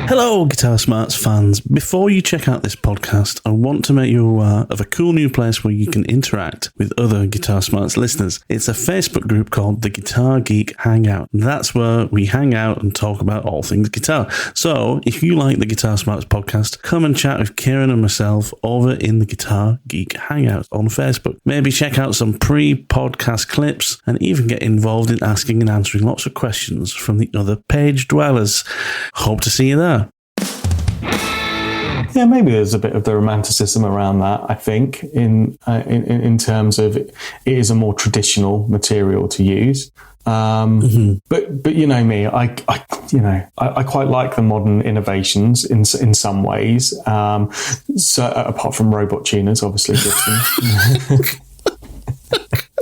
Hello, Guitar Smarts fans. Before you check out this podcast, I want to make you aware of a cool new place where you can interact with other Guitar Smarts listeners. It's a Facebook group called the Guitar Geek Hangout. That's where we hang out and talk about all things guitar. So, if you like the Guitar Smarts podcast, come and chat with Kiran and myself over in the Guitar Geek Hangout on Facebook. Maybe check out some pre-podcast clips and even get involved in asking and answering lots of questions from the other page dwellers. Hope to see you there. Yeah, maybe there's a bit of the romanticism around that, I think, in terms of it is a more traditional material to use. But you know me, I quite like the modern innovations in some ways. So apart from robot tuners, obviously.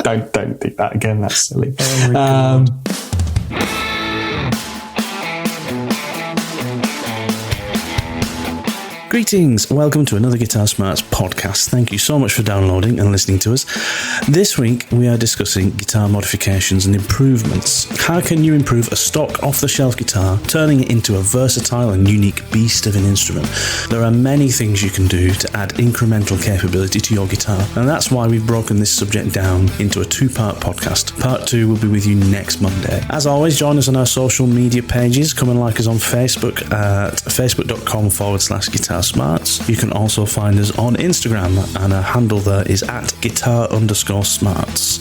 Don't do that again. That's silly. Oh Greetings, welcome to another Guitar Smarts podcast. Thank you so much for downloading and listening to us. This week we are discussing guitar modifications and improvements. How can you improve a stock off-the-shelf guitar, turning it into a versatile and unique beast of an instrument? There are many things you can do to add incremental capability to your guitar, and that's why we've broken this subject down into a two-part podcast. Part 2 will be with you next Monday. As always, join us on our social media pages. Come and like us on Facebook at facebook.com/guitar Smarts. You can also find us on Instagram, and our handle there is at guitar_smarts.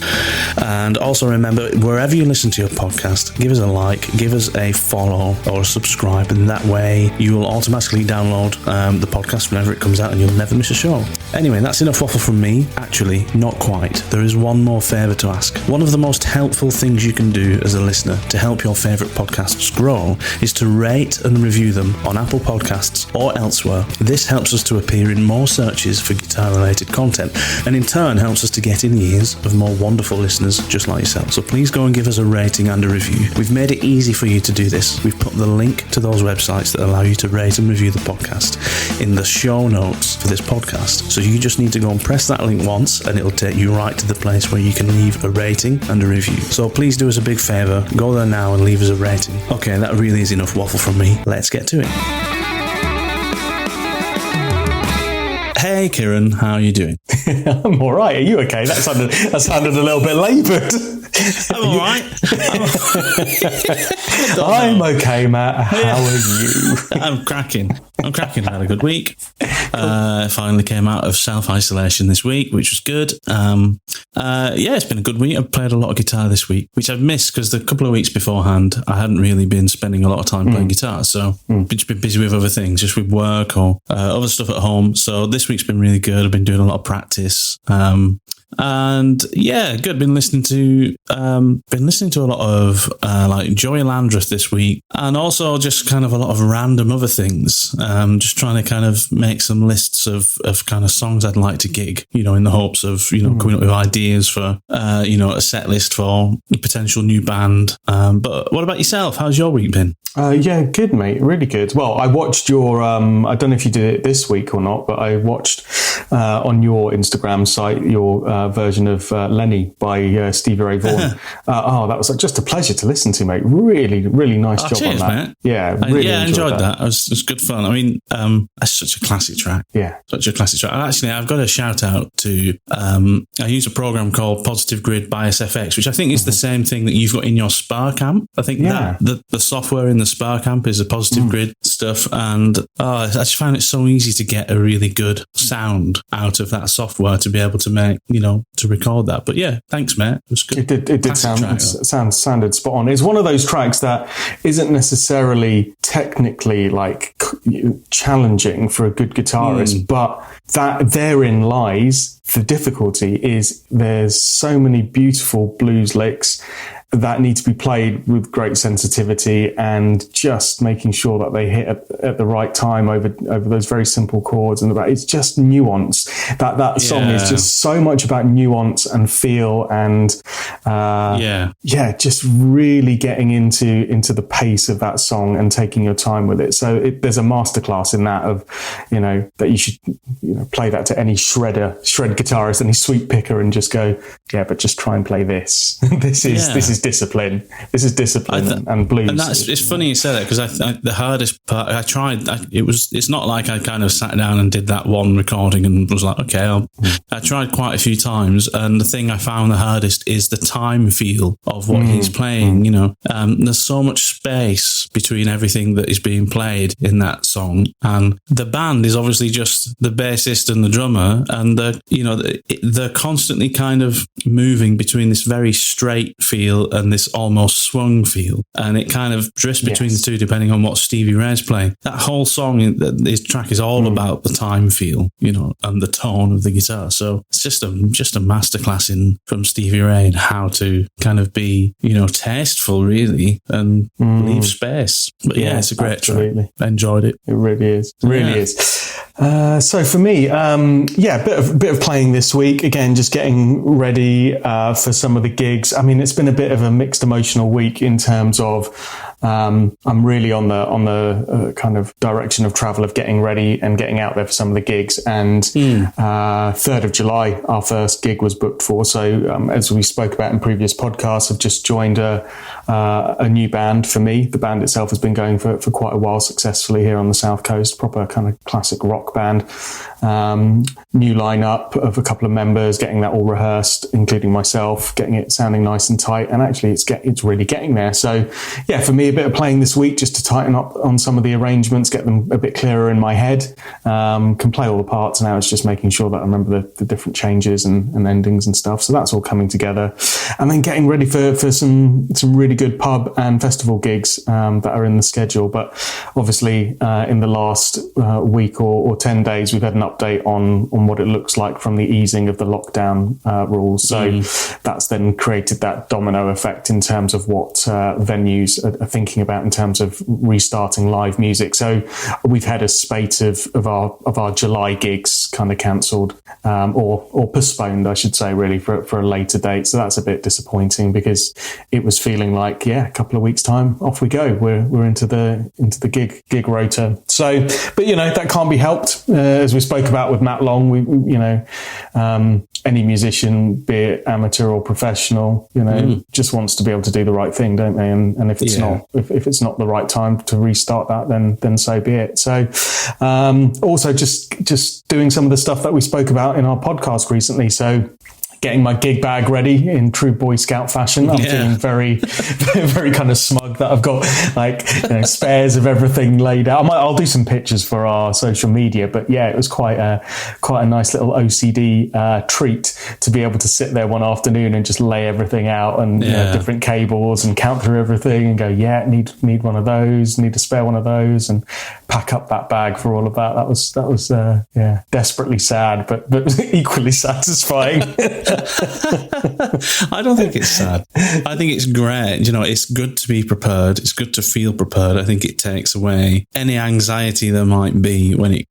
And also remember, wherever you listen to your podcast, give us a like, give us a follow or a subscribe, and that way you will automatically download the podcast whenever it comes out and you'll never miss a show. Anyway, that's enough waffle from me. Actually, not quite. There is one more favour to ask. One of the most helpful things you can do as a listener to help your favourite podcasts grow is to rate and review them on Apple Podcasts or elsewhere. This helps us to appear in more searches for guitar-related content, and in turn helps us to get in the ears of more wonderful listeners just like yourself. So please go and give us a rating and a review. We've made it easy for you to do this. We've put the link to those websites that allow you to rate and review the podcast in the show notes for this podcast. So you just need to go and press that link once, and it'll take you right to the place where you can leave a rating and a review. So please do us a big favour. Go there now and leave us a rating. Okay, that really is enough waffle from me. Let's get to it. Hey Kiran, how are you doing? I'm all right. Are you okay? That sounded a little bit laboured. I'm all right. I'm okay, Matt. How are you? I'm cracking. I had a good week. Finally came out of self-isolation this week, which was good. It's been a good week. I've played a lot of guitar this week, which I've missed because the couple of weeks beforehand, I hadn't really been spending a lot of time playing guitar. So I've just been busy with other things, just with work or other stuff at home. So this week's been really good. I've been doing a lot of practice. And yeah, good. Been listening to a lot of like Joey Landreth this week, and also just kind of a lot of random other things. Just trying to kind of make some lists of kind of songs I'd like to gig, in the hopes of coming up with ideas for a set list for a potential new band. But what about yourself? How's your week been? Yeah, good, mate. Really good. Well, I watched your, I don't know if you did it this week or not, but I watched on your Instagram site your version of Lenny by Stevie Ray Vaughan. That was just a pleasure to listen to, mate. Really, really nice job cheers, on that. Mate. Yeah, really I enjoyed that. It was good fun. I mean, that's such a classic track. Yeah. Such a classic track. Actually, I've got a shout out to, I use a program called Positive Grid by SFX, which I think is the same thing that you've got in your Spark amp. I think that the software in the Spark amp is a Positive Grid stuff, and I just find it so easy to get a really good sound out of that software to be able to make, to record that. But yeah, thanks, mate. It was good. It did sounded spot on. It's one of those tracks that isn't necessarily technically like challenging for a good guitarist, but that therein lies the difficulty. Is there's so many beautiful blues licks that need to be played with great sensitivity and just making sure that they hit at the right time over those very simple chords. And it's just nuance. That song is just so much about nuance and feel and just really getting into the pace of that song and taking your time with it. So there's a masterclass in that of, that you should play that to any shred guitarist, any sweep picker, and just go, but just try and play this. This is discipline. This is discipline and blues. And it's funny you say that, because the hardest part, it's not like I kind of sat down and did that one recording and was like, okay, I tried quite a few times, and the thing I found the hardest is the time feel of what he's playing. There's so much space between everything that is being played in that song, and the band is obviously just the bassist and the drummer, and they're constantly kind of moving between this very straight feel and this almost swung feel, and it kind of drifts between the two depending on what Stevie Ray's playing. That whole song, this track is all about the time feel, and the tone of the guitar. So it's just a masterclass from Stevie Ray in how to kind of be, tasteful really, and leave space. But it's a great track. I enjoyed it. It really is. So for me, bit of playing this week. Again, just getting ready for some of the gigs. I mean, it's been a bit of a mixed emotional week in terms of I'm really on the kind of direction of travel of getting ready and getting out there for some of the gigs. And 3rd of July, our first gig was booked for. So as we spoke about in previous podcasts, I've just joined a new band for me. The band itself has been going for quite a while successfully here on the South Coast, proper kind of classic rock band. New lineup of a couple of members, getting that all rehearsed, including myself, getting it sounding nice and tight. And actually it's really getting there. So for me, a bit of playing this week just to tighten up on some of the arrangements, get them a bit clearer in my head. Can play all the parts now. It's just making sure that I remember the different changes and endings and stuff. So that's all coming together. And then getting ready for some really good pub and festival gigs that are in the schedule. But obviously in the last week or 10 days, we've had an update on what it looks like from the easing of the lockdown rules. So that's then created that domino effect in terms of what venues are thinking about in terms of restarting live music. So we've had a spate of our July gigs kind of cancelled or postponed, I should say, really for a later date. So that's a bit disappointing, because it was feeling like, a couple of weeks time, off we go. We're into the gig rota. So, but that can't be helped. As we spoke about with Matt Long, any musician, be it amateur or professional, just wants to be able to do the right thing, don't they? And if it's not, if it's not the right time to restart that, then so be it. So, also just doing some of the stuff that we spoke about in our podcast recently. So, getting my gig bag ready in true Boy Scout fashion. I'm feeling very, very kind of smug that I've got spares of everything laid out. I'll do some pictures for our social media, but it was quite a nice little OCD treat to be able to sit there one afternoon and just lay everything out and different cables and count through everything and go, need one of those, need a spare one of those, and pack up that bag for all of that. That was desperately sad, but equally satisfying. I don't think it's sad. I think it's great. It's good to be prepared. It's good to feel prepared. I think it takes away any anxiety there might be when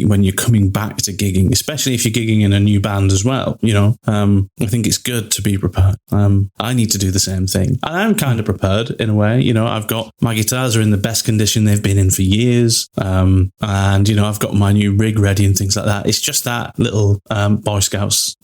when you're coming back to gigging, especially if you're gigging in a new band as well. I think it's good to be prepared. I need to do the same thing. And I'm kind of prepared in a way. I've got my guitars are in the best condition they've been in for years. And I've got my new rig ready and things like that. It's just that little Boy Scouts,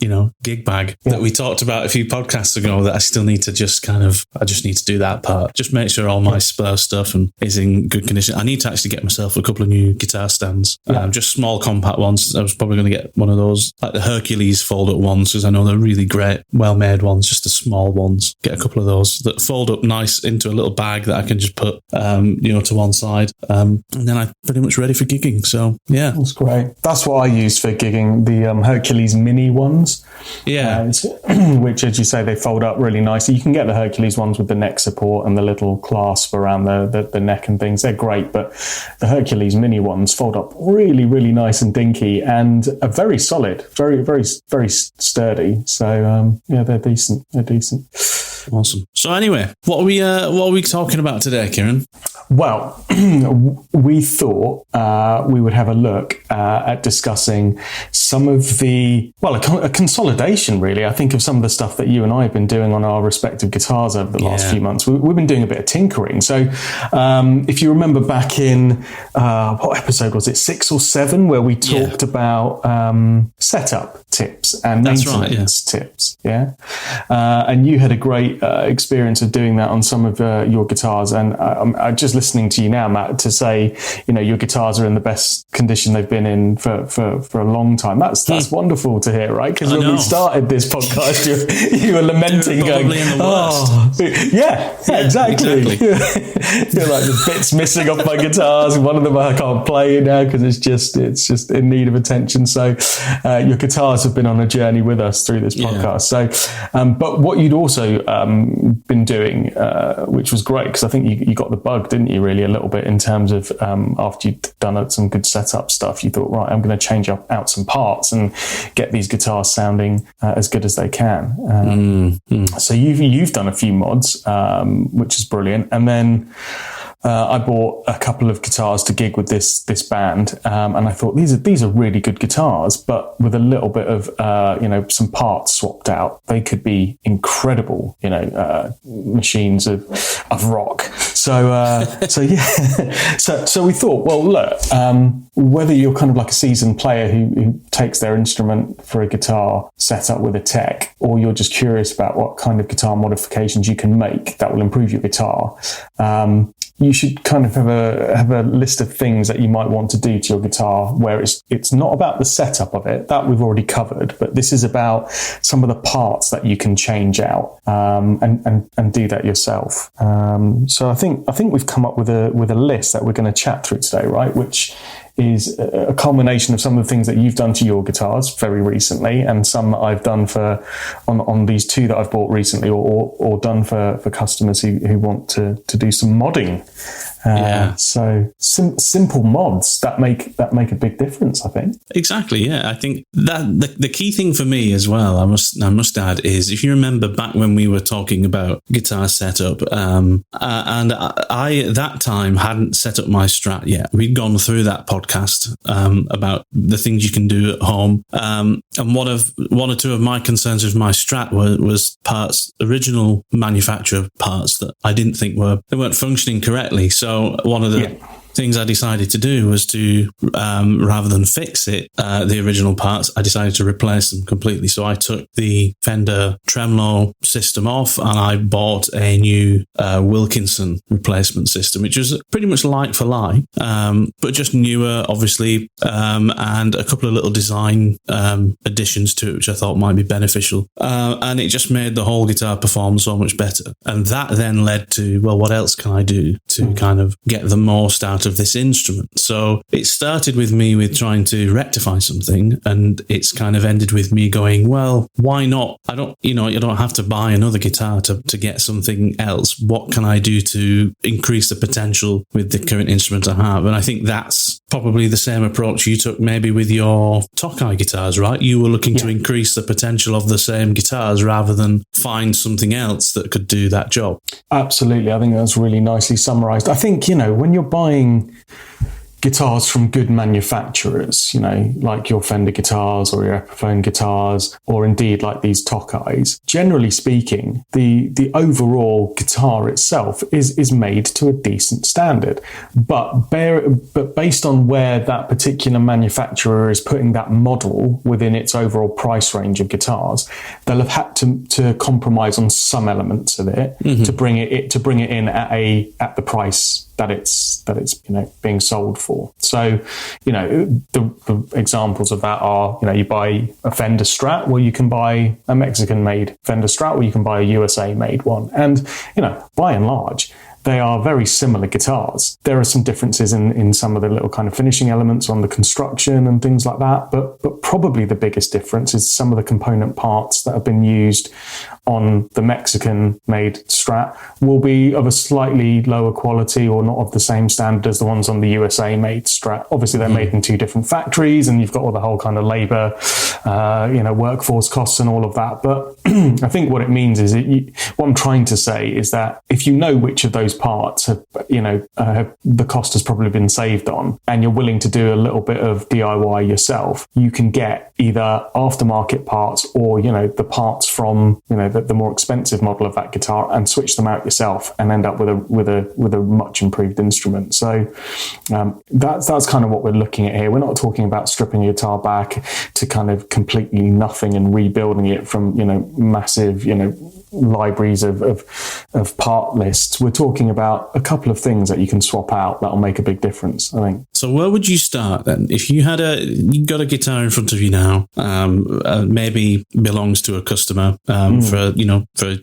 gig bag that we talked about a few podcasts ago that I still need to I just need to do that part. Just make sure all my spare stuff is in good condition. I need to actually get myself a couple of new guitar stands, just small compact ones. I was probably going to get one of those, like the Hercules fold-up ones, because I know they're really great, well-made ones, just the small ones. Get a couple of those that fold up nice into a little bag that I can just put, to one side. And then I'm pretty much ready for gigging. So, yeah. That's great. That's what I use for gigging, the Hercules mini ones. Yeah. Which, as you say, they fold up really nicely. You can get the Hercules ones with the neck support and the little clasp around the neck and things. They're great, but the Hercules mini ones fold up really, really nice and dinky and are very solid, very, very, very sturdy. So, they're decent. Awesome. So anyway, what are we talking about today, Kiran? Well, we thought we would have a look at discussing some of the, a consolidation really. I think of some of the stuff that you and I have been doing on our respective guitars over the last few months. We've been doing a bit of tinkering. So if you remember back in, what episode was it, 6 or 7, where we talked about setup tips and maintenance tips. Yeah. And you had a great experience of doing that on some of your guitars. And I'm just listening to you now, Matt, to say, your guitars are in the best condition they've been in for a long time. That's wonderful to hear, right? Because when we started this podcast, you were lamenting, going, exactly. You're like, the bits missing off my guitars. One of them I can't play now because it's just in need of attention. So your guitars have been on a journey with us through this podcast. So, but what you'd also been doing, which was great, because I think you got the bug, didn't you, really, a little bit, in terms of after you'd done some good setup stuff, you thought, right, I'm going to change out some parts and get these guitars sounding as good as they can. So you've done a few mods, which is brilliant. And then I bought a couple of guitars to gig with this band, and I thought these are really good guitars, but with a little bit of some parts swapped out, they could be incredible, machines of rock. So so we thought, well, look, whether you're kind of like a seasoned player who takes their instrument for a guitar set up with a tech, or you're just curious about what kind of guitar modifications you can make that will improve your guitar, you should kind of have a list of things that you might want to do to your guitar, where it's not about the setup of it, that we've already covered, but this is about some of the parts that you can change out, and do that yourself. So I think we've come up with a list that we're going to chat through today, right? Which is a culmination of some of the things that you've done to your guitars very recently, and some that I've done on these two that I've bought recently, or done for customers who want to do some modding. So simple mods that make a big difference, I think. Exactly. Yeah, I think that the key thing for me as well, I must add, is if you remember back when we were talking about guitar setup, and I at that time hadn't set up my Strat yet. We'd gone through that podcast about the things you can do at home, and one or two of my concerns with my Strat was parts, original manufacturer parts, that I didn't think weren't functioning correctly. So one of the things I decided to do was to, rather than fix it, the original parts, I decided to replace them completely. So I took the Fender tremolo system off, and I bought a new Wilkinson replacement system, which was pretty much like for like, but just newer, obviously, and a couple of little design additions to it, which I thought might be beneficial. And it just made the whole guitar perform so much better. And that then led to, well, what else can I do to kind of get the most out of this instrument? So it started with me with trying to rectify something, and it's kind of ended with me going, well, why not? You don't have to buy another guitar to get something else. What can I do to increase the potential with the current instrument I have? And I think that's probably the same approach you took maybe with your Tokai guitars, right? You were looking to increase the potential of the same guitars rather than find something else that could do that job. Absolutely. I think that's really nicely summarized. I think, when you're buying guitars from good manufacturers, like your Fender guitars or your Epiphone guitars, or indeed like these Tokais. Generally speaking, the overall guitar itself is made to a decent standard, but based on where that particular manufacturer is putting that model within its overall price range of guitars, they'll have had to compromise on some elements of it to bring it in at the price that it's being sold for. So the examples of that are you buy a Fender Strat, well, you can buy a Mexican made Fender Strat, or you can buy a USA made one, and by and large they are very similar guitars. There are some differences in some of the little kind of finishing elements on the construction and things like that, but probably the biggest difference is some of the component parts that have been used on the Mexican-made Strat will be of a slightly lower quality or not of the same standard as the ones on the USA-made Strat. Obviously, they're made in two different factories, and you've got all the whole kind of labour workforce costs and all of that. But I think what it means is what I'm trying to say is that if you know which of those parts the cost has probably been saved on, and you're willing to do a little bit of DIY yourself, you can get either aftermarket parts or the parts from the more expensive model of that guitar and switch them out yourself and end up with a much improved instrument. So that's kind of what we're looking at here. We're not talking about stripping a guitar back to kind of completely nothing and rebuilding it from massive libraries of part lists. We're talking about a couple of things that you can swap out that'll make a big difference, I think. So where would you start then? If you got a guitar in front of you now, maybe belongs to a customer for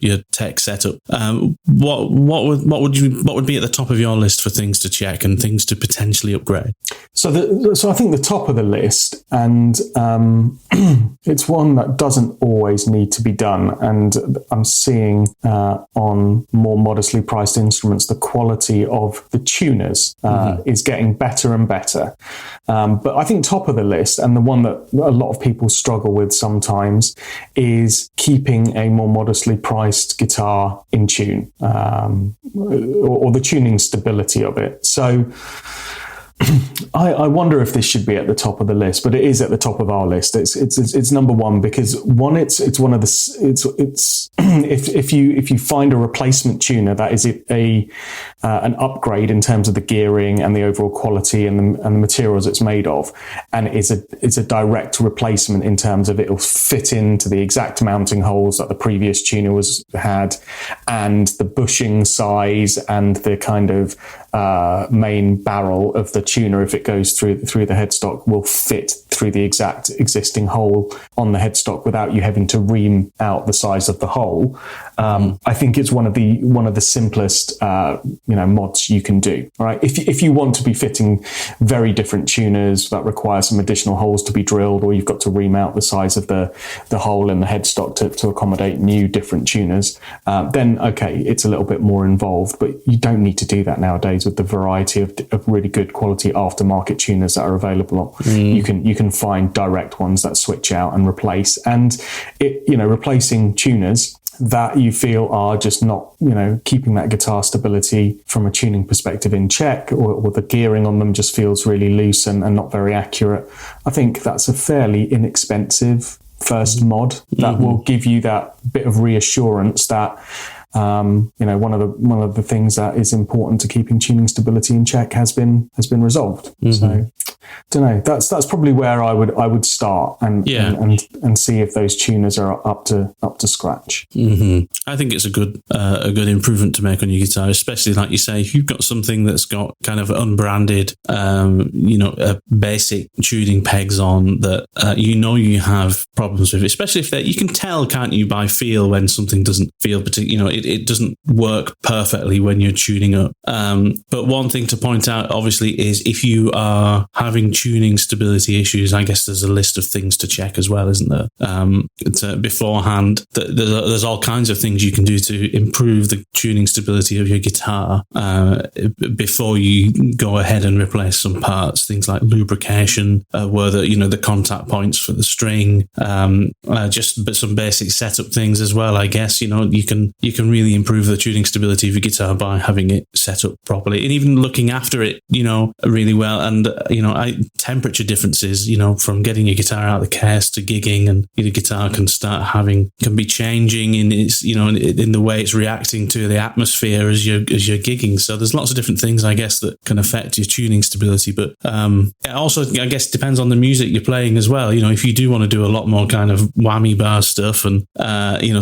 your tech setup, what would be at the top of your list for things to check and things to potentially upgrade? So I think the top of the list, and it's one that doesn't always need to be done, and I'm seeing on more modestly priced instruments, the quality of the tuners is getting better and better. But I think top of the list, and the one that a lot of people struggle with sometimes, is keeping a more modestly priced guitar in tune, or the tuning stability of it. So I wonder if this should be at the top of the list, but it is at the top of our list. It's number one because one, it's one of the if you find a replacement tuner that is an upgrade in terms of the gearing and the overall quality and the materials it's made of, and it's a direct replacement in terms of it'll fit into the exact mounting holes that the previous tuner had, and the bushing size and the kind of main barrel of the tuner, if it goes through the headstock, will fit through the exact existing hole on the headstock without you having to ream out the size of the hole. I think it's one of the simplest mods you can do. All right, if you want to be fitting very different tuners that require some additional holes to be drilled, or you've got to ream out the size of the hole in the headstock to accommodate new different tuners, then okay, it's a little bit more involved, but you don't need to do that nowadays with the variety of really good quality aftermarket tuners that are available. You can find direct ones that switch out and replace, and replacing tuners that you feel are just not, keeping that guitar stability from a tuning perspective in check, or the gearing on them just feels really loose and not very accurate. I think that's a fairly inexpensive first mod that will give you that bit of reassurance that one of the things that is important to keeping tuning stability in check has been resolved. So, don't know. That's probably where I would start and see if those tuners are up to scratch. I think it's a good improvement to make on your guitar, especially like you say, if you've got something that's got kind of unbranded, basic tuning pegs on that you have problems with, especially if you can tell, can't you, by feel when something doesn't feel particular, it doesn't work perfectly when you're tuning up. But one thing to point out, obviously, is if you are having tuning stability issues, I guess there's a list of things to check as well, isn't there? Beforehand, there's all kinds of things you can do to improve the tuning stability of your guitar before you go ahead and replace some parts. Things like lubrication, where the contact points for the string, just some basic setup things as well. I guess you can really improve the tuning stability of your guitar by having it set up properly, and even looking after it, really well. And temperature differences, from getting your guitar out of the case to gigging, and your guitar can be changing in its, in the way it's reacting to the atmosphere as you're gigging. So there's lots of different things, I guess, that can affect your tuning stability. But it also, I guess, depends on the music you're playing as well. If you do want to do a lot more kind of whammy bar stuff and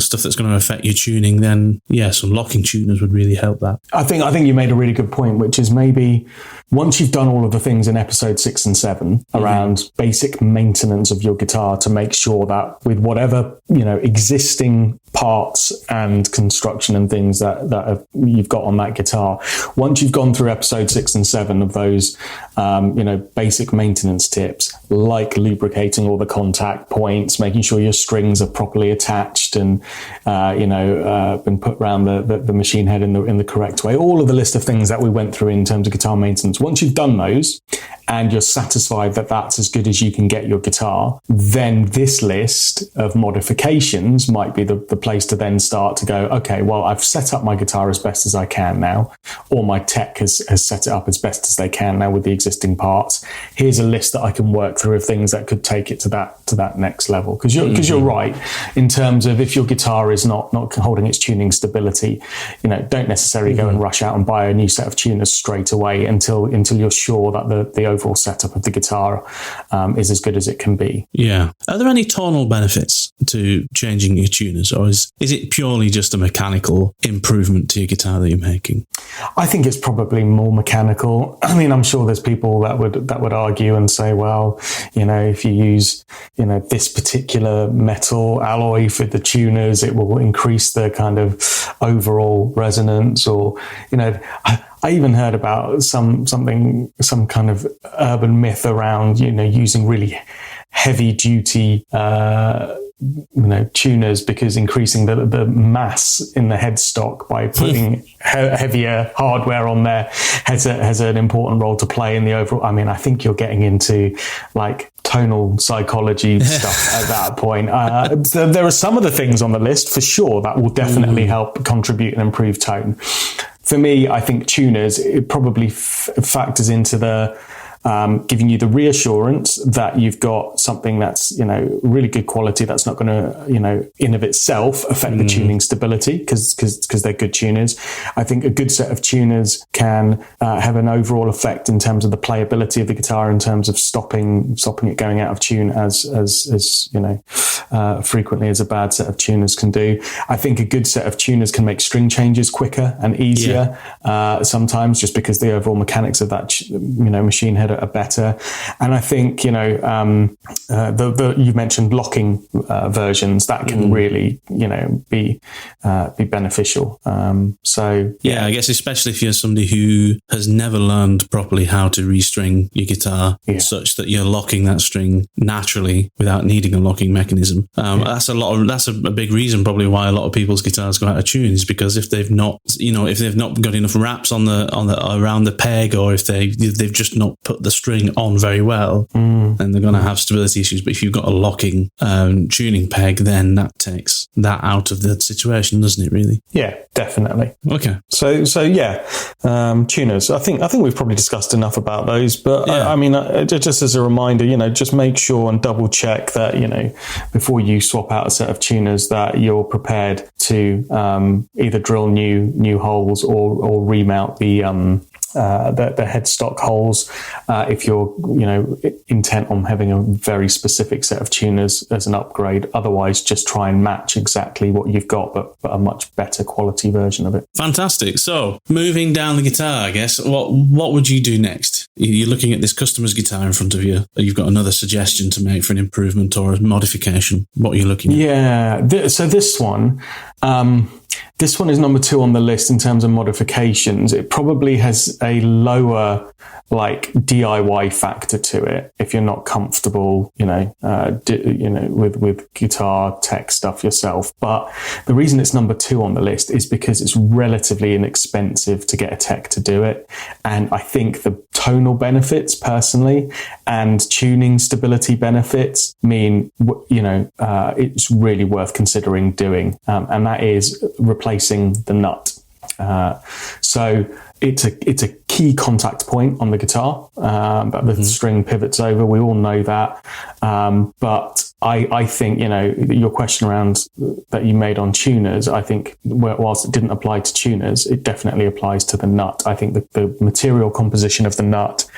stuff that's going to affect your tuning, then some locking tuners would really help that. I think you made a really good point, which is maybe once you've done all of the things in episode 6 and 7 around basic maintenance of your guitar, to make sure that with whatever existing parts and construction and things that you've got on that guitar, once you've gone through episode 6 and 7 of those basic maintenance tips, like lubricating all the contact points, making sure your strings are properly attached and been put around the machine head in the correct way, all of the list of things that we went through in terms of guitar maintenance, once you've done those and you're satisfied that that's as good as you can get your guitar, then this list of modifications might be the place to then start to go, okay, well, I've set up my guitar as best as I can now, or my tech has set it up as best as they can now with the existing parts. Here's a list that I can work through of things that could take it to that next level. Because you're right in terms of if your guitar is not holding its tuning stability, don't necessarily go and rush out and buy a new set of tuners straight away until you're sure that the overall setup of the guitar is as good as it can be. Yeah. Are there any tonal benefits to changing your tuners, or is it purely just a mechanical improvement to your guitar that you're making? I think it's probably more mechanical. I mean, I'm sure there's people that would argue and say, well, if you use, this particular metal alloy for the tuners, it will increase the kind of overall resonance, or, I even heard about some kind of urban myth around, using really heavy duty, tuners, because increasing the mass in the headstock by putting heavier hardware on there has an important role to play in the overall. I mean, I think you're getting into like tonal psychology stuff at that point. So there are some of the things on the list for sure that will definitely help contribute and improve tone. For me, I think tuners, it probably factors into the giving you the reassurance that you've got something that's, really good quality, that's not going to, in of itself affect the tuning stability, because they're good tuners. I think a good set of tuners can have an overall effect in terms of the playability of the guitar, in terms of stopping it going out of tune as frequently as a bad set of tuners can do. I think a good set of tuners can make string changes quicker and easier sometimes, just because the overall mechanics of that machine head are better. And I think you mentioned locking versions that can really be beneficial. I guess especially if you're somebody who has never learned properly how to restring your guitar such that you're locking that string naturally without needing a locking mechanism. That's a big reason probably why a lot of people's guitars go out of tune, is because if they've not got enough wraps on the around the peg, or if they've just not put the string on very well, then they're going to have stability issues. But if you've got a locking tuning peg, then that takes that out of the situation, doesn't it, really? Yeah, definitely. Okay. So tuners. I think we've probably discussed enough about those, but I mean, just as a reminder, just make sure and double check that, before you swap out a set of tuners, that you're prepared to either drill new holes or remount the headstock holes if you're intent on having a very specific set of tuners as an upgrade. Otherwise, just try and match exactly what you've got, but a much better quality version of it. Fantastic. So moving down the guitar, I guess, what would you do next? You're looking at this customer's guitar in front of you. You've got another suggestion to make for an improvement or a modification. What are you looking at? Yeah. So this one is number 2 on the list in terms of modifications. It probably has a lower DIY factor to it if you're not comfortable, with guitar tech stuff yourself. But the reason it's number 2 on the list is because it's relatively inexpensive to get a tech to do it. And I think the tonal benefits personally and tuning stability benefits mean, it's really worth considering doing. And that is replacing the nut. So it's a key contact point on the guitar that the string pivots over. We all know that. But I think, your question around that you made on tuners, I think whilst it didn't apply to tuners, it definitely applies to the nut. I think the material composition of the nut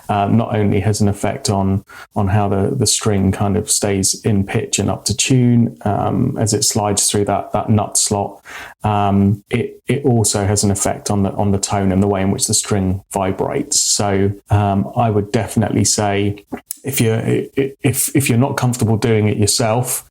not only has an effect on how the string kind of stays in pitch and up to tune as it slides through that nut slot. It also has an effect on the tone and the way in which the string vibrates. So I would definitely say if you're not comfortable doing it yourself,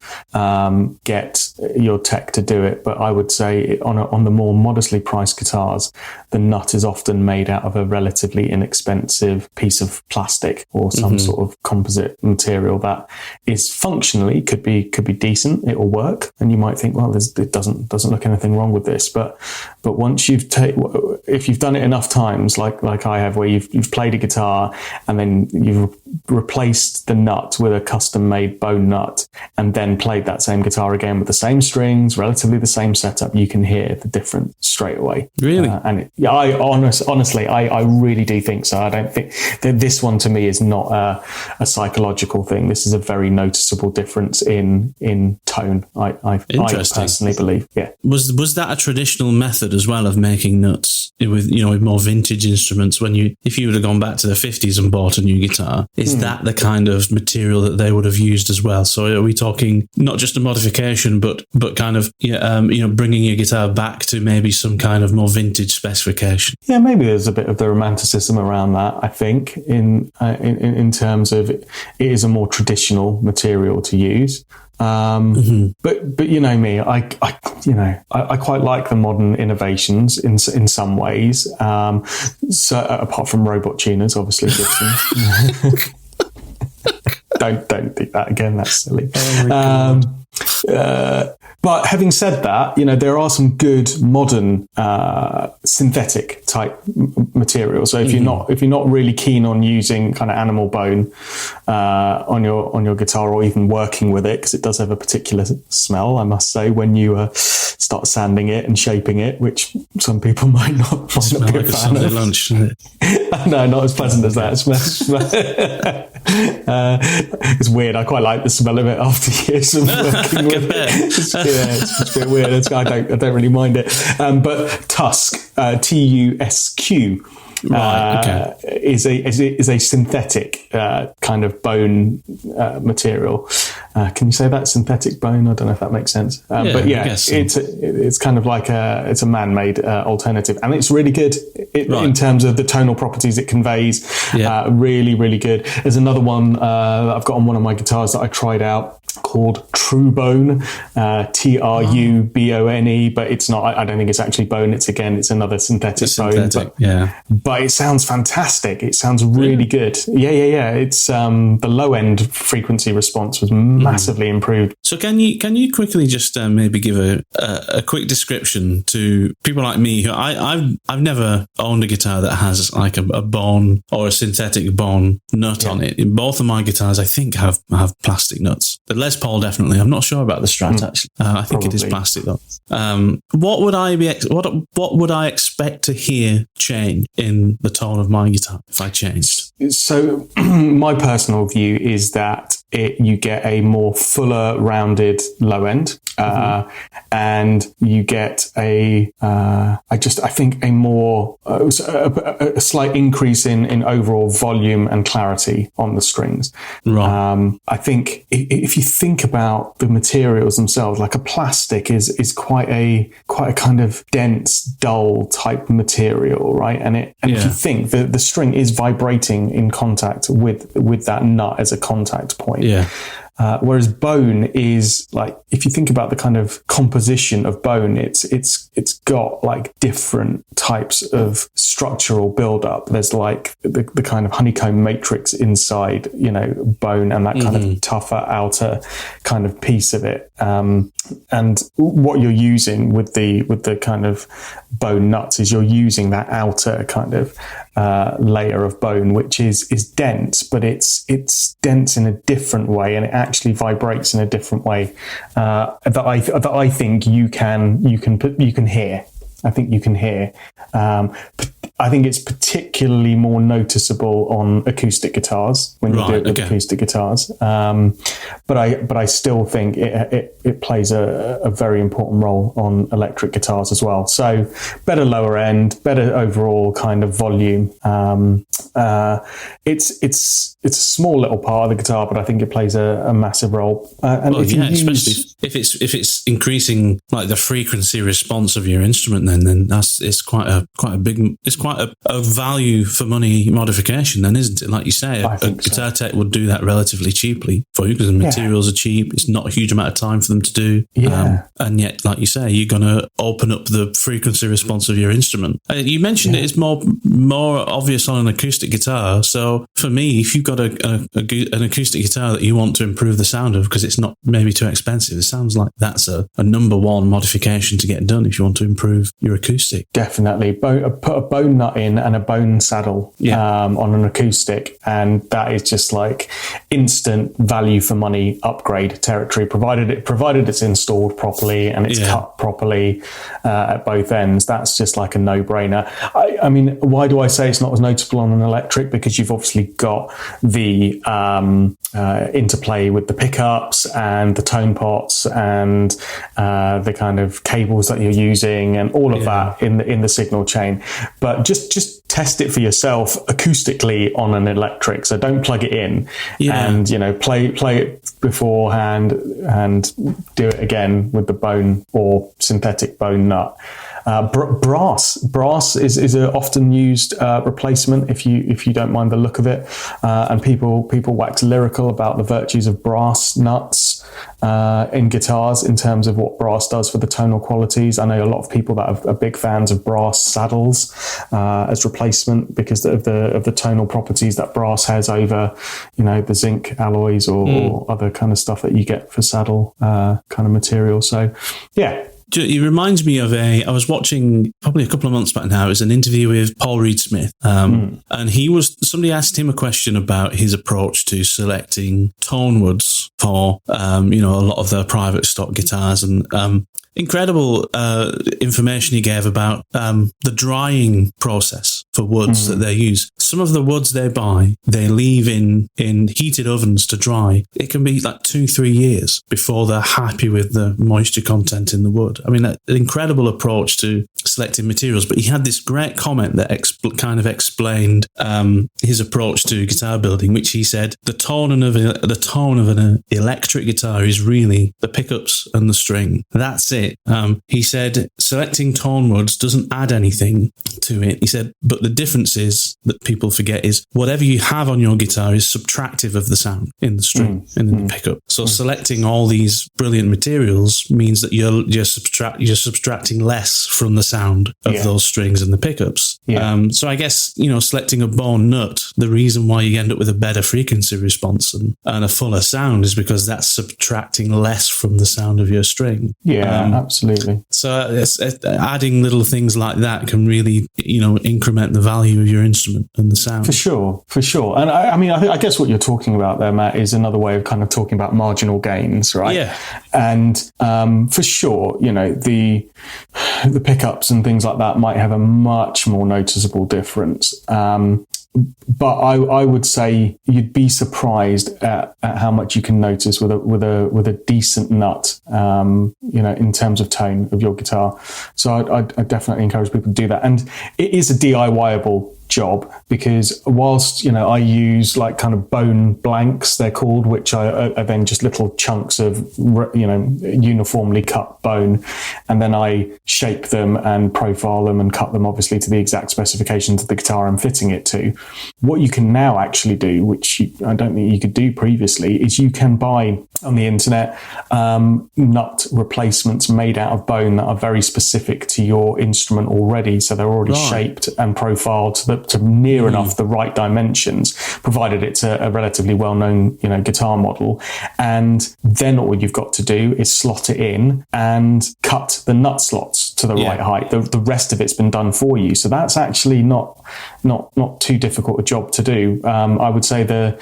get your tech to do it. But I would say on the more modestly priced guitars, the nut is often made out of a relatively inexpensive piece of plastic or some sort of composite material that is functionally could be decent. It will work, and you might think, well, it doesn't look anything wrong with this. But once if you've done it enough times, like I have, where you've played a guitar and then you've replaced the nut with a custom-made bone nut, and then played that same guitar again with the same strings, relatively the same setup, you can hear the difference straight away. Really? I honestly, I really do think so. I don't think that this one to me is not a psychological thing. This is a very noticeable difference in tone. I personally believe. Yeah. Was that a traditional method as well of making nuts with more vintage instruments? If you would have gone back to the 50s and bought a new guitar, is that the kind of material that they would have used as well? So are we talking not just a modification, but kind of bringing your guitar back to maybe some kind of more vintage specification? Yeah, maybe there's a bit of the romanticism around that. I think in terms of it is a more traditional material to use. But you know me, I quite like the modern innovations in some ways. So apart from robot tuners, obviously, don't do that again. That's silly. But having said that, there are some good modern synthetic type materials. So if you're not really keen on using kind of animal bone on your guitar, or even working with it, because it does have a particular smell, I must say, when you start sanding it and shaping it, which some people might not be a fan of. Lunch, isn't it? No, not as pleasant as that. It's weird. I quite like the smell of it after years of working with it. It's a bit weird. I don't really mind it. But Tusk, TUSQ, is a synthetic kind of bone material. Can you say that, synthetic bone? I don't know if that makes sense. But yeah, so. It's kind of like it's a man-made alternative, and it's really good in terms of the tonal properties it conveys. Really, really good. There's another one that I've got on one of my guitars that I tried out, called Trubone, Trubone, but it's not. I don't think it's actually bone. It's another synthetic bone. But it sounds fantastic. It sounds really good. Yeah. It's the low end frequency response was massively improved. So can you quickly just maybe give a quick description to people like me who I've never owned a guitar that has like a bone or a synthetic bone nut on it. In both of my guitars, I think have plastic nuts. The Les Paul definitely. I'm not sure about the Strat actually. I think it is plastic though. What would I expect to hear change in the tone of my guitar if I changed? So my personal view is that you get a more fuller, rounded low end, and you get a slight increase in overall volume and clarity on the strings. Right. I think if you think about the materials themselves, like a plastic is quite a kind of dense, dull type material, right? And if you think the string is vibrating in contact with that nut as a contact point. Yeah. Whereas bone is like, if you think about the kind of composition of bone, it's got like different types of structural buildup. There's like the kind of honeycomb matrix inside, bone, and that kind of tougher outer kind of piece of it. And what you're using with the kind of bone nuts is you're using that outer kind of layer of bone, which is dense, but it's dense in a different way, and it actually vibrates in a different way that I think you can hear. I think you can hear. I think it's particularly more noticeable on acoustic guitars when you do it with acoustic guitars. But I still think it plays a very important role on electric guitars as well. So better lower end, better overall kind of volume. It's a small little part of the guitar, but I think it plays a massive role. Especially if it's increasing like the frequency response of your instrument, then it's quite a value for money modification then, isn't it? Like you say, a guitar tech would do that relatively cheaply for you because the materials are cheap. It's not a huge amount of time for them to do. And yet, like you say, you're going to open up the frequency response of your instrument. You mentioned it's more obvious on an acoustic guitar. So for me, if you've got an acoustic guitar that you want to improve the sound of because it's not maybe too expensive, it sounds like that's a number one modification to get done if you want to improve your acoustic. Definitely. Put a bone nut in and a bone saddle on an acoustic, and that is just like instant value for money upgrade territory, provided it's installed properly and it's cut properly at both ends. That's just like a no-brainer. I mean, why do I say it's not as noticeable on an electric? Because you've obviously got the interplay with the pickups and the tone pots and the kind of cables that you're using and all of that in the signal chain. But just test it for yourself acoustically on an electric. So don't plug it in and play it beforehand and do it again with the bone or synthetic bone nut. Brass is a often used replacement if you don't mind the look of it, and people wax lyrical about the virtues of brass nuts in guitars in terms of what brass does for the tonal qualities. I know a lot of people that are big fans of brass saddles as replacement because of the tonal properties that brass has over the zinc alloys or other kind of stuff that you get for saddle kind of material. So it reminds me of I was watching probably a couple of months back now. It was an interview with Paul Reed-Smith. And somebody asked him a question about his approach to selecting tone woods for, a lot of their private stock guitars, and incredible information he gave about the drying process for woods that they use. Some of the woods they buy, they leave in heated ovens to dry. It can be like 2-3 years before they're happy with the moisture content in the wood. I mean, an incredible approach to selecting materials. But he had this great comment that kind of explained his approach to guitar building, which he said the tone of an electric guitar is really the pickups and the string. That's it. He said selecting tone woods doesn't add anything to it. He said, but the difference is that people forget is whatever you have on your guitar is subtractive of the sound in the string and in the pickup. So selecting all these brilliant materials means that you're subtracting less from the sound of those strings and the pickups. So I guess, selecting a bone nut, the reason why you end up with a better frequency response and a fuller sound is because that's subtracting less from the sound of your string. Absolutely. So adding little things like that can really, increment the value of your instrument and the sound. For sure. And I guess what you're talking about there, Matt, is another way of kind of talking about marginal gains, right? Yeah. And for sure, the pickups and things like that might have a much more noticeable difference. But I would say you'd be surprised at how much you can notice with a decent nut, in terms of tone of your guitar. So I definitely encourage people to do that. And it is a DIY-able job because whilst I use like kind of bone blanks, they're called, which are then just little chunks of uniformly cut bone, and then I shape them and profile them and cut them obviously to the exact specifications of the guitar I'm fitting it to. What you can now actually do, which I don't think you could do previously, is you can buy on the internet nut replacements made out of bone that are very specific to your instrument already, so they're already shaped and profiled to near enough the right dimensions, provided it's a relatively well-known guitar model. And then all you've got to do is slot it in and cut the nut slots to the right height. The rest of it's been done for you, so that's actually not too difficult a job to do. I would say the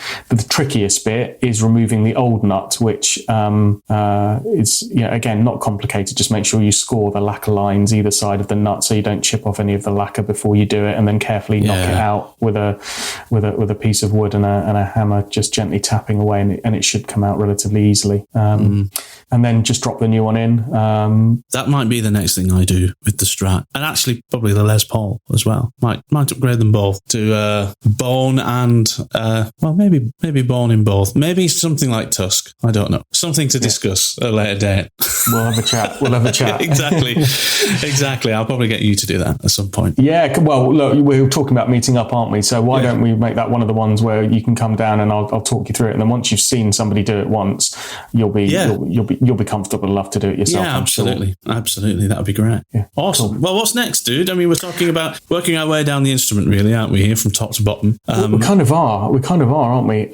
trickiest bit is removing the old nut, which is again not complicated. Just make sure you score the lacquer lines either side of the nut so you don't chip off any of the lacquer before you do it, and then carefully knock it out with a piece of wood and a hammer, just gently tapping away, and it should come out relatively easily. And then just drop the new one in. That might be the next thing I do with the Strat, and actually probably the Les Paul as well. Might upgrade them both to bone and maybe bone in both. Maybe something like Tusk. I don't know. Something to discuss at a later date. We'll have a chat. Exactly. I'll probably get you to do that at some point. Yeah. Well, look, we're talking about meeting up, aren't we? So why don't we make that one of the ones where you can come down and I'll talk you through it, and then once you've seen somebody do it once, you'll be comfortable enough to do it yourself. Yeah, absolutely. Absolutely. That would be great. Yeah. Awesome. Cool. Well, what's next, dude? I mean, we're talking about working our way down the instrument, really, aren't we, here from top to bottom? We kind of are, aren't we?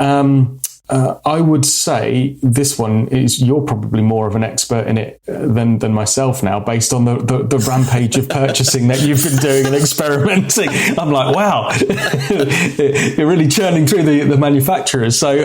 I would say this one is, you're probably more of an expert in it than myself now, based on the rampage of purchasing that you've been doing and experimenting. I'm like, wow, you're really churning through the manufacturers. So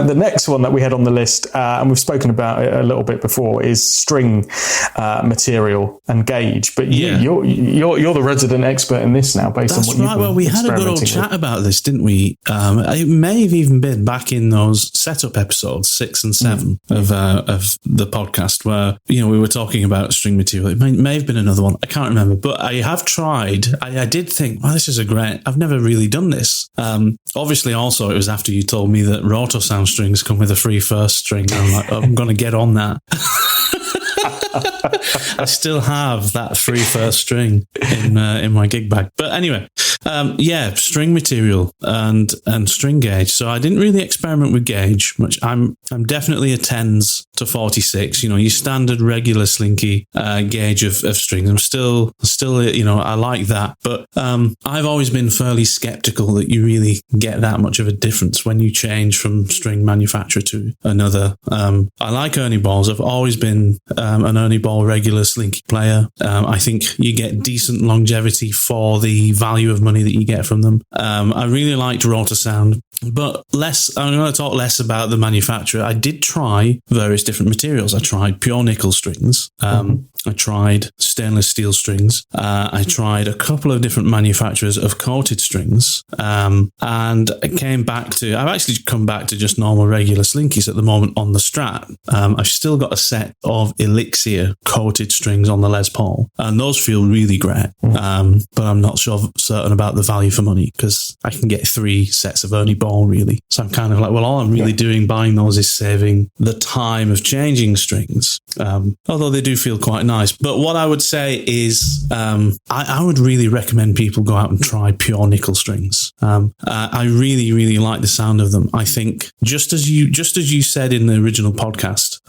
the next one that we had on the list, and we've spoken about it a little bit before, is string material and gauge. But you're the resident expert in this now, based on what you've been. Well, we had a good old chat about this, didn't we? It may have even been back in those setup episodes 6 and 7 of the podcast, where we were talking about string material. It may have been another one, I can't remember, but I have tried. I did think, well, this is I've never really done this. Obviously, also it was after you told me that rotor sound strings come with a free first string. I'm like, I'm going to get on that. I still have that free first string in my gig bag. But anyway, string material and string gauge. So I didn't really experiment with gauge much. I'm definitely a 10s to 46. Your standard regular slinky gauge of strings. I'm still I like that. But I've always been fairly skeptical that you really get that much of a difference when you change from string manufacturer to another. I like Ernie balls. I've always been an Ernie ball regular slinky player. I think you get decent longevity for the value of money that you get from them. I really liked rotor sound, but I'm going to talk less about the manufacturer. I did try various different materials. I tried pure nickel strings. I tried stainless steel strings. I tried a couple of different manufacturers of coated strings. And I've actually come back to just normal regular slinkies at the moment on the Strat. I've still got a set of Elixir coated strings on the Les Paul, and those feel really great. But I'm not certain about the value for money, because I can get 3 sets of Ernie Ball, really. So I'm kind of like, well, all I'm really doing buying those is saving the time of changing strings. Although they do feel quite nice. But what I would say is I would really recommend people go out and try pure nickel strings. I really, really like the sound of them. I think just as you said in the original podcast,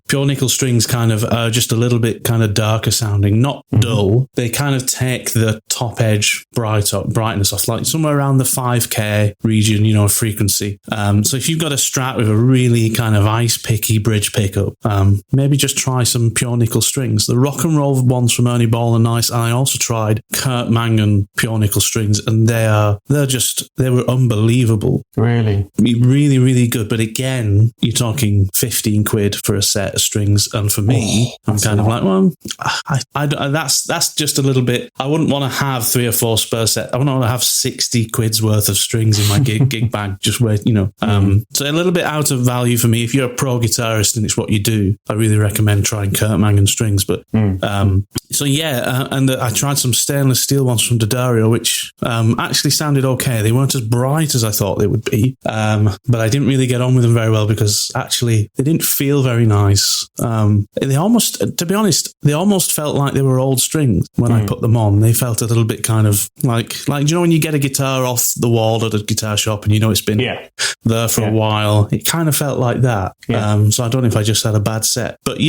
pure nickel strings kind of are just a little bit kind of darker sounding, not dull. They kind of take the top edge brightness off, like somewhere around the 5K region, frequency. So if you've got a Strat with a really kind of ice picky bridge pickup, maybe just try some pure nickel strings. The rock and roll ones from Ernie Ball are nice. And I also tried Kurt Mangan pure nickel strings, and they were unbelievable. Really? Really, really good. But again, you're talking 15 quid for a set of strings. And for me, I'm kind of like, well, that's just a little bit. I wouldn't want to have 3 or 4 spare sets. I wouldn't want to have 60 quid's worth of strings in my gig bag, just where, so a little bit out of value for me. If you're a pro guitarist and it's what you do, I really recommend trying Kurt Mangan strings. But and I tried some stainless steel ones from D'Addario, which actually sounded okay. They weren't as bright as I thought they would be, but I didn't really get on with them very well, because actually they didn't feel very nice. They almost, to be honest, felt like they were old strings when I put them on. They felt a little bit kind of like when you get a guitar off the wall at a guitar shop and it's been there for a while. It kind of felt like that. So I don't know if I just had a bad set, but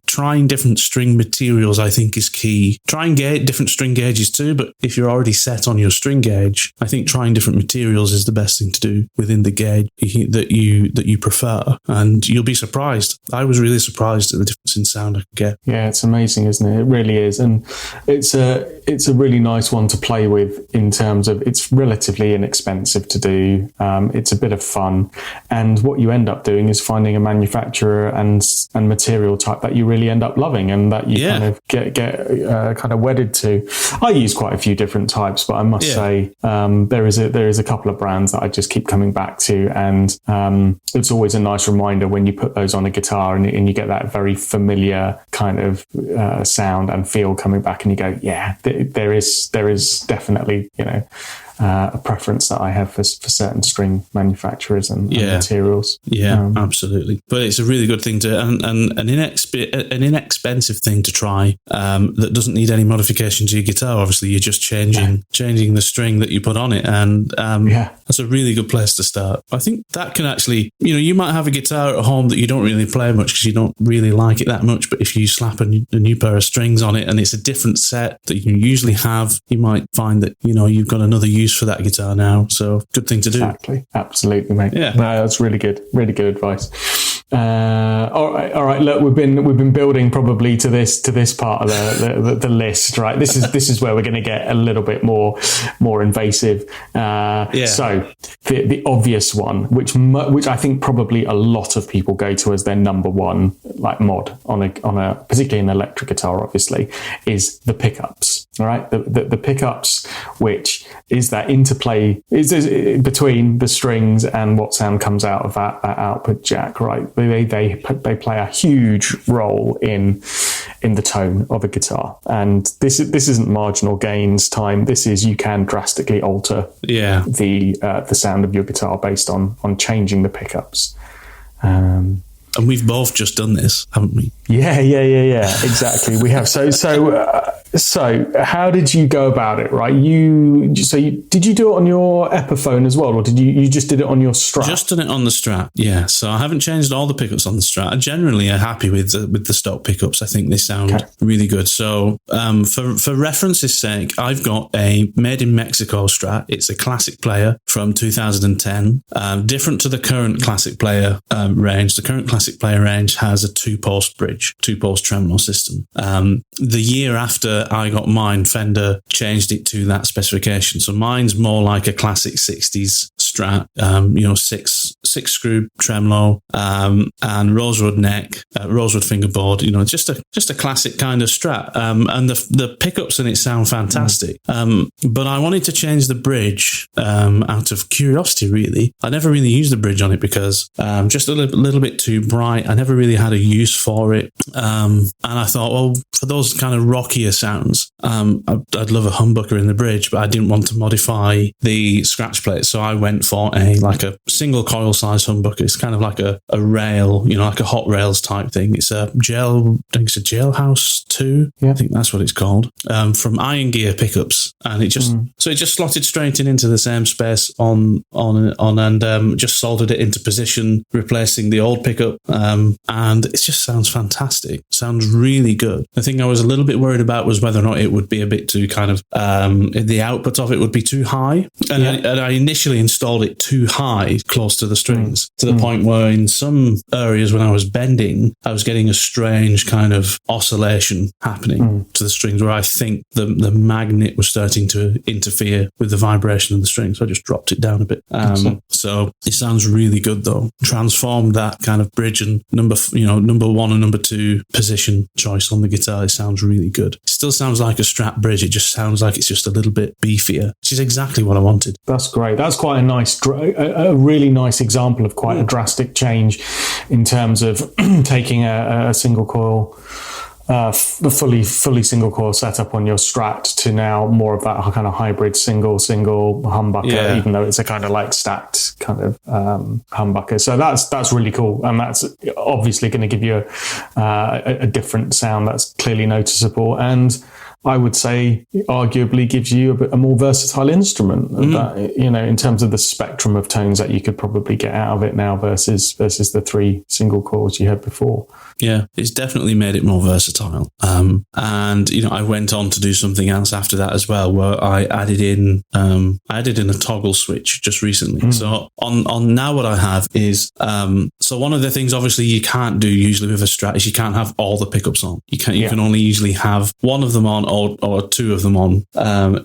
trying different string materials I think is key. Trying different string gauges too, but if you're already set on your string gauge, I think trying different materials is the best thing to do within the gauge that you prefer, and you'll be surprised. I was really surprised at the difference in sound I could get. Yeah, it's amazing, isn't it? It really is, and it's a really nice one to play with in terms of it's relatively inexpensive to do. It's a bit of fun, and what you end up doing is finding a manufacturer and material type that you really end up loving, and that you kind of get kind of wedded to. I use quite a few different types, but I must say there is a couple of brands that I just keep coming back to, and it's always a nice reminder when you put those on a guitar and you get that very familiar kind of sound and feel coming back, and you go, there is definitely, a preference that I have for certain string manufacturers and materials. Yeah, absolutely. But it's a really good thing to, and an inexpensive thing to try that doesn't need any modification to your guitar. Obviously, you're just changing the string that you put on it, and that's a really good place to start. I think that can actually, you might have a guitar at home that you don't really play much because you don't really like it that much, but if you slap a new pair of strings on it and it's a different set that you usually have, you might find that, you've got another use for that guitar now. So good thing to do. Exactly. Absolutely, mate. Yeah. No, that's really good advice. All right. Look, we've been building probably to this part of the list, right? This is where we're going to get a little bit more invasive. So the obvious one, which I think probably a lot of people go to as their number one like mod on a particularly an electric guitar, obviously, is the pickups. All right, the pickups, which is that interplay is between the strings and what sound comes out of that output jack, right? They play a huge role in the tone of a guitar, and this isn't marginal gains time. This is, you can drastically alter the sound of your guitar based on changing the pickups. And we've both just done this, haven't we? Yeah. Exactly. We have. So how did you go about it, right? Did you do it on your Epiphone as well, or did you just did it on your Strat? Just done it on the Strat, yeah. So I haven't changed all the pickups on the Strat. I generally are happy with the stock pickups. I think they sound really good. So for reference's sake, I've got a made in Mexico Strat. It's a classic player from 2010, different to the current classic player range. The current classic player range has a two-post bridge, two-post tremolo system. The year after I got mine, Fender changed it to that specification. So mine's more like a classic 60s Strat, six screw tremolo, and rosewood neck, rosewood fingerboard, just a classic kind of Strat. And the pickups in it sound fantastic. But I wanted to change the bridge out of curiosity, really. I never really used the bridge on it because just a little bit too bright. I never really had a use for it. And I thought, well, for those kind of rockier sounds, I'd love a humbucker in the bridge, but I didn't want to modify the scratch plate. So I went for a single coil size humbucker. It's kind of like a rail, like a hot rails type thing. It's a Jailhouse 2. Yeah. I think that's what it's called. From Iron Gear pickups. And it just slotted straight into the same space on and just soldered it into position, replacing the old pickup. And it just sounds fantastic. Sounds really good. The thing I was a little bit worried about was whether or not it would be a bit too kind of, the output of it would be too high. And I initially installed it too high, close to the strings, to the point where in some areas when I was bending, I was getting a strange kind of oscillation happening to the strings where I think the magnet was starting to interfere with the vibration of the strings. So I just dropped it down a bit. So it sounds really good though. Transformed that kind of bridge and number one and number two position choice on the guitar. It sounds really good. It still sounds like a Strat bridge. It just sounds like it's just a little bit beefier, which is exactly what I wanted. That's great. That's quite a really nice example of quite a drastic change in terms of taking a single coil, the fully single coil setup on your Strat to now more of that kind of hybrid single humbucker, even though it's a kind of like stacked kind of humbucker. So that's really cool, and that's obviously going to give you a different sound that's clearly noticeable, and I would say arguably gives you a more versatile instrument that, in terms of the spectrum of tones that you could probably get out of it now versus the three single coils you had before. Yeah, it's definitely made it more versatile. And, I went on to do something else after that as well, where I added in a toggle switch just recently. So on now what I have is, so one of the things obviously you can't do usually with a Strat is you can't have all the pickups on. You can only usually have one of them on or two of them on,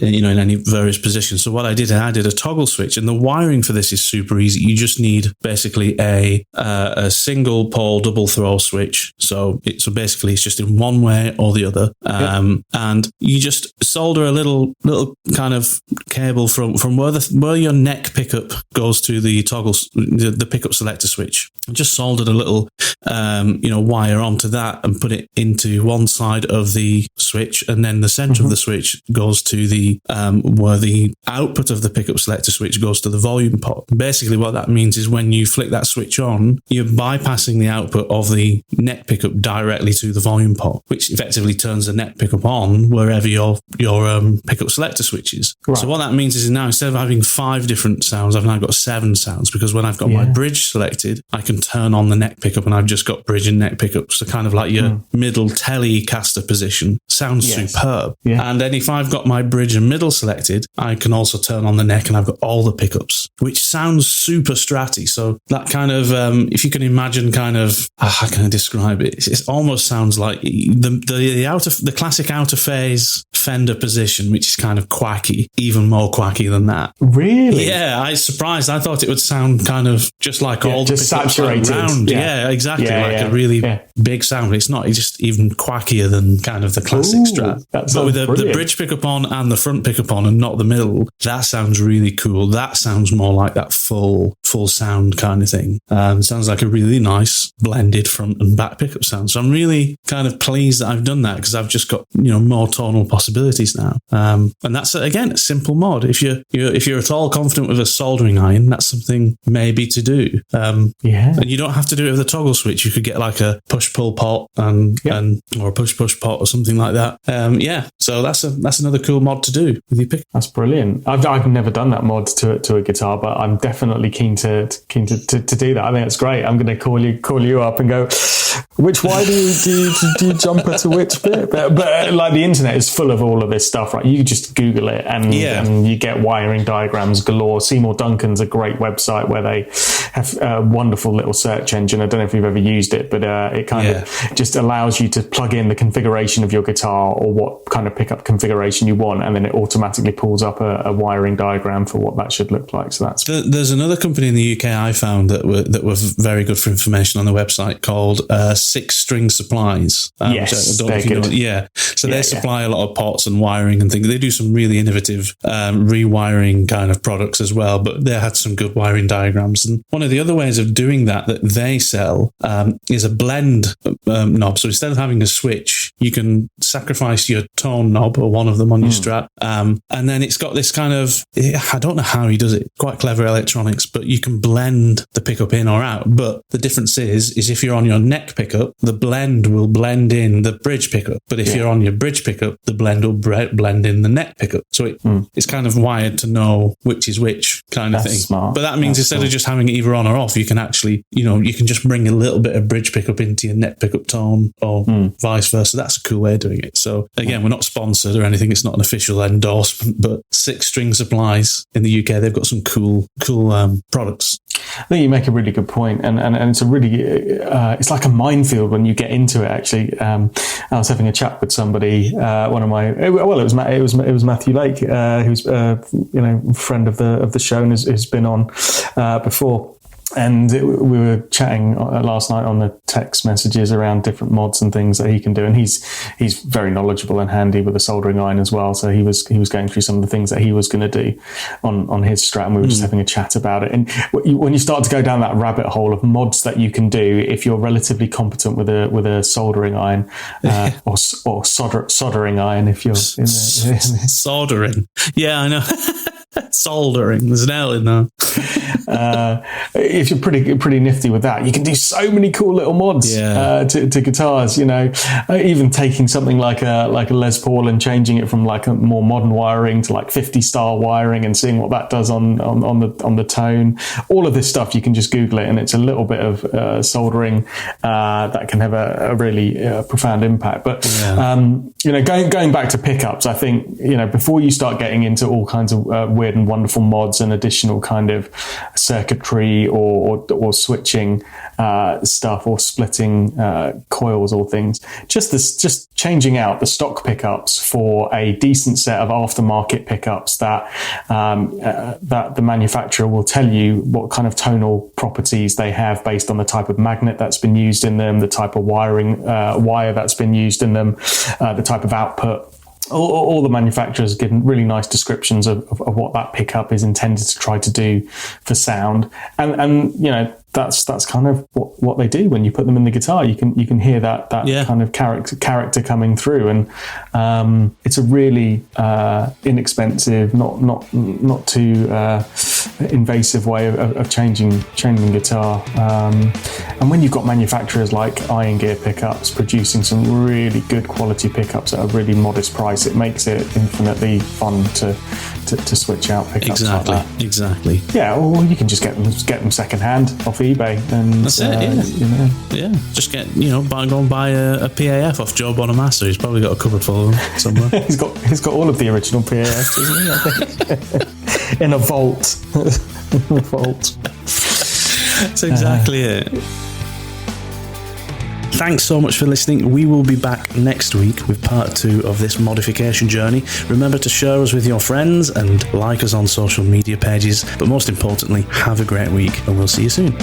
in any various positions. So what I did a toggle switch, and the wiring for this is super easy. You just need basically a single pole double throw switch switch. So basically it's just in one way or the other. And you just solder a little kind of cable from where your neck pickup goes to the toggle, the pickup selector switch. Just soldered a little, wire onto that and put it into one side of the switch, and then the center of the switch goes to the where the output of the pickup selector switch goes to the volume pot. Basically, what that means is when you flick that switch on, you're bypassing the output of the neck pickup directly to the volume pot, which effectively turns the neck pickup on wherever your pickup selector switch is. Right. So what that means is now instead of having 5 different sounds, I've now got 7 sounds, because when I've got my bridge selected, I can turn on the neck pickup and I've just got bridge and neck pickups. So kind of like your middle Telecaster position. Sounds superb. Yeah. And then if I've got my bridge and middle selected, I can also turn on the neck and I've got all the pickups, which sounds super stratty. So that kind of, if you can imagine kind of, how can I describe it? It almost sounds like the classic outer phase Fender position, which is kind of quacky, even more quacky than that. Really? Yeah, I was surprised. I thought it would sound kind of just like all the just saturated. Around. Yeah, exactly. A really big sound. It's not just even quackier than kind of the classic Strat. But with the bridge pickup on and the front pickup on and not the middle, that sounds really cool. That sounds more like that full sound kind of thing. Sounds like a really nice blended front and back pickup sound. So I'm really kind of pleased that I've done that, because I've just got more tonal possibilities now. And that's again a simple mod. If you're at all confident with a soldering iron, that's something maybe to do. And you don't have to do it with a toggle switch. You could get like a push pull pot and or a push pot or something like that. So that's another cool mod to do with your pick. That's brilliant. I've never done that mod to a guitar, but I'm definitely keen to do that. I think it's great. I'm going to call you up and go, which wire do you jumper to which bit? But like the internet is full of all of this stuff, right? You just Google it and you get wiring diagrams galore. Seymour Duncan's a great website where they have a wonderful little search engine. I don't know if you've ever used it, but it kind of just allows you to plug in the configuration of your guitar or what kind of pickup configuration you want, and then it automatically pulls up a wiring diagram for what that should look like. So that's there's another company in the UK I found that were very good for information on the website called Six String Supplies. Yes, I don't know if you know. So they supply a lot of pots and wiring and things. They do some really innovative rewiring kind of products as well, but they had some good wiring diagrams. And one of the other ways of doing that they sell is a blend knob. So instead of having a switch, you can sacrifice your tone knob or one of them on your Strat. And then it's got this kind of, I don't know how he does it, quite clever electronics, but you can blend the pickup in or out. But the difference is if you're on your neck pickup, the blend will blend in the bridge pickup. But if you're on your bridge pickup, the blend will blend in the neck pickup. So it's kind of wired to know which is which kind of thing. Smart. But that means instead of just having it either on or off, you can actually, you can just bring a little bit of bridge pickup into your neck pickup tone or vice versa. That's a cool way of doing it. So again, we're not sponsored or anything. It's not an official endorsement, but Six String Supplies in the UK, they've got some cool products. I think you make a really good point, and it's a really it's like a minefield when you get into it. Actually, I was having a chat with somebody. It was Matthew Lake, who's friend of the show and has been on before. And we were chatting last night on the text messages around different mods and things that he can do, and he's very knowledgeable and handy with a soldering iron as well. So he was going through some of the things that he was going to do on his Strat, and we were just having a chat about it. And when you start to go down that rabbit hole of mods that you can do if you're relatively competent with a soldering iron or soldering iron, if you're in soldering, I know. Soldering, there's an L in there. If you're pretty nifty with that, you can do so many cool little mods to guitars. Even taking something like a Les Paul and changing it from like a more modern wiring to like 50 style wiring and seeing what that does on the tone. All of this stuff you can just Google it, and it's a little bit of soldering that can have a really profound impact. But going back to pickups, I think before you start getting into all kinds of weird and wonderful mods and additional kind of circuitry or switching stuff or splitting coils or things. Just changing out the stock pickups for a decent set of aftermarket pickups that the manufacturer will tell you what kind of tonal properties they have based on the type of magnet that's been used in them, the type of wire that's been used in them, the type of output. All the manufacturers give really nice descriptions of what that pickup is intended to try to do for sound, and that's kind of what they do when you put them in the guitar. You can hear that kind of character coming through, and it's a really inexpensive, not too invasive way of changing guitar. And when you've got manufacturers like Iron Gear Pickups producing some really good quality pickups at a really modest price, it makes it infinitely fun to switch out pickups like that. Exactly. Yeah, or you can just get them secondhand off eBay, and that's it. Yeah, just get go and buy a PAF off Joe Bonamassa. He's probably got a cupboard full of them somewhere. he's got all of the original PAFs, isn't he? I think in a vault. That's exactly it. Thanks so much for listening. We will be back next week with part 2 of this modification journey. Remember to share us with your friends and like us on social media pages. But most importantly, have a great week, and we'll see you soon.